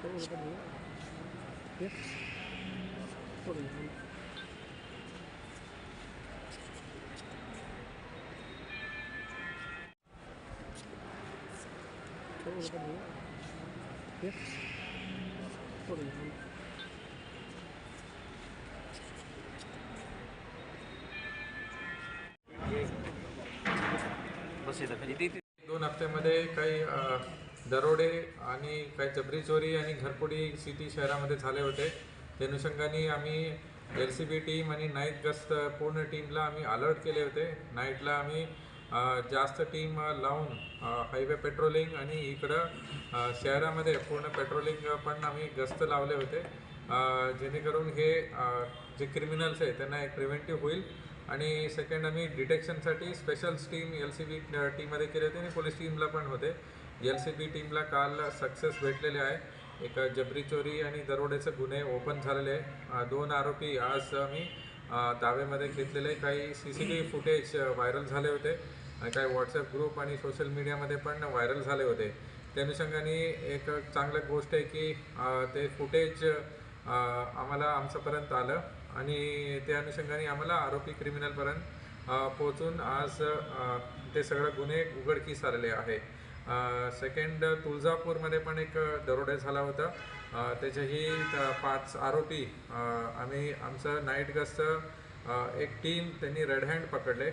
दोन हफ्त्यामध्ये काही दरोडे आणि काही जबरी चोरी आणि घरफोडी सिटी शहरामध्ये झाले होते. त्या अनुषंगाने आम्ही LCB टीम आणि नाईट गस्त पूर्ण टीमला आम्ही अलर्ट केले होते. नाईटला आम्ही जास्त टीम लावून हायवे पेट्रोलिंग आणि इकडं शहरामध्ये पूर्ण पेट्रोलिंग पण आम्ही गस्त लावले होते, जेणेकरून हे जे क्रिमिनल्स आहे त्यांना एक प्रिव्हेंटिव्ह होईल. आणि सेकंड आम्ही डिटेक्शनसाठी स्पेशल टीम LCB टीममध्ये केले होते आणि पोलीस टीमला पण होते. LCB टीमला काल सक्सेस भेटलेले आहे. एक जबरी चोरी आणि दरोड्याचे गुन्हे ओपन झालेले आहे. 2 आरोपी आज आम्ही ताब्यामध्ये घेतलेले. काही CCTV फुटेज व्हायरल झाले होते आणि काही व्हॉट्सॲप ग्रुप आणि सोशल मीडियामध्ये पण व्हायरल झाले होते. त्या अनुषंगाने एक चांगली गोष्ट आहे की ते फुटेज आम्हाला आमच्यापर्यंत आलं आणि त्या अनुषंगाने आम्हाला आरोपी क्रिमिनलपर्यंत पोहोचून आज ते सगळं गुन्हे उघडकीस आलेले आहे. सेकंड, तुळजापूरमध्ये पण एक दरोडा झाला होता. त्याचेही 5 आरोपी आम्ही आमचं नाईट गस्त एक टीम त्यांनी रेड हँड पकडले.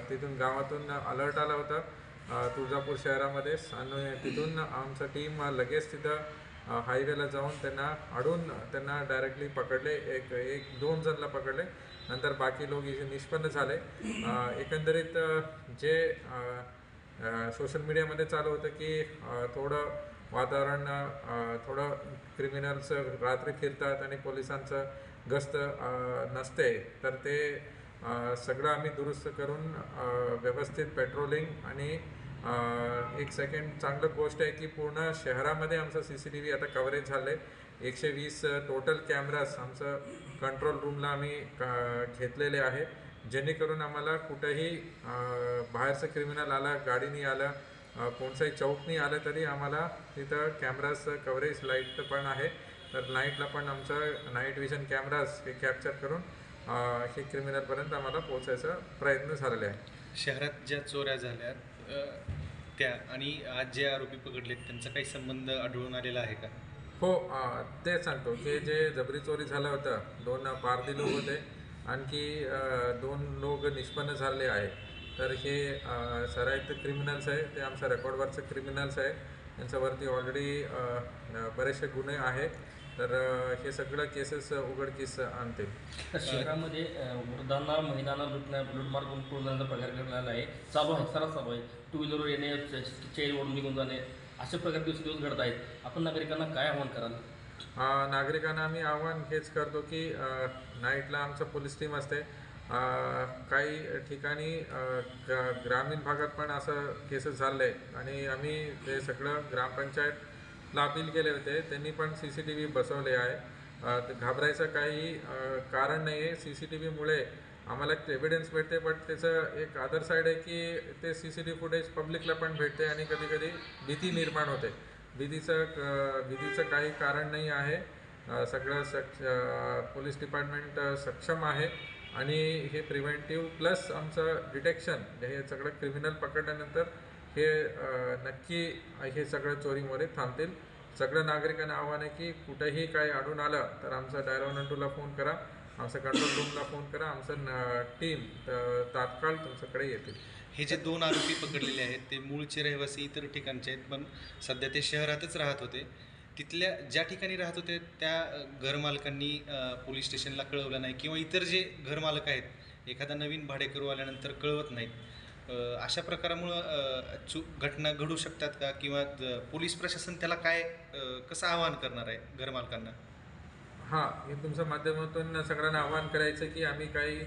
तिथून गावातून अलर्ट आला होता तुळजापूर शहरामध्येच आणि तिथून आमचं टीम लगेच तिथं हायवेला जाऊन त्यांना अडून त्यांना डायरेक्टली पकडले. एक 2 जणला पकडले. नंतर बाकी लोक इथे निष्पन्न झाले. एकंदरीत जे सोशल मीडियामध्ये चालू होतं की थोडं वातावरण थोडं क्रिमिनल्स रात्री फिरतात आणि पोलिसांचं गस्त नसते, तर ते सगळं आम्ही दुरुस्त करून व्यवस्थित पेट्रोलिंग आणि एक सेकंड चांगलं गोष्ट आहे की पूर्ण शहरामध्ये आमचं CCTV आता कव्हरेज झालं आहे. 120 टोटल कॅमेराज आमचं कंट्रोल रूमला आम्ही घेतलेले आहे, जेणेकरून आम्हाला कुठंही बाहेरचं क्रिमिनल आला, गाडीने आला, कोणताही चौकनी आलं तरी आम्हाला तिथं कॅमेराज कव्हरेज लाईट पण आहे. तर नाईटला पण आमचं नाईट विजन कॅमेराज हे कॅप्चर करून हे क्रिमिनलपर्यंत आम्हाला पोहोचायचा प्रयत्न झालेला आहे. शहरात ज्या चोऱ्या झाल्या त्या आणि आज जे आरोपी पकडलेत त्यांचा काही संबंध आढळून आलेला आहे का? हो, ते सांगतो की जे जबरी चोरी झालं होतं, 2 पारधी लोक होते, आणखी 2 लोक निष्पन्न झाले आहे. तर हे सराईत क्रिमिनल्स आहे, ते आमच्या रेकॉर्डवरचे क्रिमिनल्स आहे. त्यांच्यावरती ऑलरेडी बरेचसे गुन्हे आहे. तर हे सगळं केसेस उघडकीस आणतील. शहरामध्ये वृद्धांना महिलांना लुटमार करून पूर्ण प्रकार घडलेला आहे, चालू आहे, सर्रास चालू आहे. 2 व्हीलरवर येणे, चेअरवरून निघून जाणे, अशा प्रकारे दिवस घडत आहेत. आपण नागरिकांना काय आव्हान कराल? नागरिकांना आम्ही आव्हान हेच करतो की नाईटला आमचं पोलीस टीम असते. काही ठिकाणी ग्रामीण भागात पण असं केसेस झाले आहे आणि आम्ही ते सगळं ग्रामपंचायतला अपील केले होते. त्यांनी पण CCTV बसवले आहे. घाबरायचं काही कारण नाही आहे. CCTVमुळे आम्हाला एक एव्हिडन्स भेटते, बट त्याचं एक अदर साईड आहे की ते CCTV फुटेज पब्लिकला पण भेटते आणि कधी भीती निर्माण होते. भीतीचं काही कारण नाही आहे. सगळं पोलीस डिपार्टमेंट सक्षम आहे आणि हे प्रिव्हेंटिव्ह प्लस आमचं डिटेक्शन, हे सगळं क्रिमिनल पकडल्यानंतर हे नक्की हे सगळं चोरीमध्ये थांबतील. सगळ्या नागरिकांना आव्हान आहे की कुठेही काही अडून आलं तर आमचा डायल 112ला फोन करा, आमचं कंट्रोल रूमला फोन करा, आमचं टीम तात्काळ तुमच्याकडे येतील. हे जे 2 आरोपी पकडलेले आहेत ते मूळचे रहिवासी इतर ठिकाणचे आहेत, पण सध्या ते शहरातच राहत होते. तिथल्या ज्या ठिकाणी राहत होते त्या घरमालकांनी पोलीस स्टेशनला कळवलं नाही किंवा इतर जे घरमालक आहेत एखादा नवीन भाडेकरू आल्यानंतर कळवत नाहीत. अशा प्रकारामुळं घटना घडू शकतात का किंवा पोलीस प्रशासन त्याला काय कसं आवाहन करणार आहे घरमालकांना? हे तुमच्या माध्यमातून सगळ्यांना आवाहन करायचं की आम्ही काही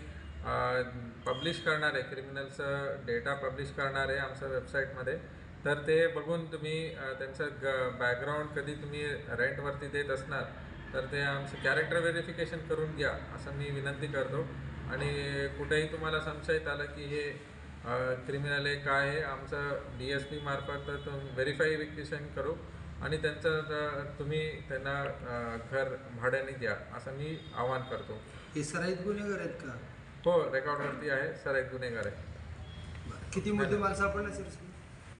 पब्लिश करणार आहे, क्रिमिनलचं डेटा पब्लिश करणार आहे आमच्या वेबसाईटमध्ये. तर ते बघून तुम्ही त्यांचं बॅकग्राऊंड कधी तुम्ही रेंटवरती देत असणार तर ते आमचं कॅरेक्टर व्हेरिफिकेशन करून घ्या, असं मी विनंती करतो. आणि कुठेही तुम्हाला संशयित आलं की हे क्रिमिनल आहे काय आहे, आमचं DSP मार्फत व्हेरीफायिफिकेशन करू आणि त्यांचं तुम्ही त्यांना घर भाड्याने द्या असं मी आवाहन करतो. हे सराईत गुन्हेगार आहेत का? हो, रेकॉर्डवरती आहे, सराईत गुन्हेगार आहे. किती मुद्दे माल सापडला सर?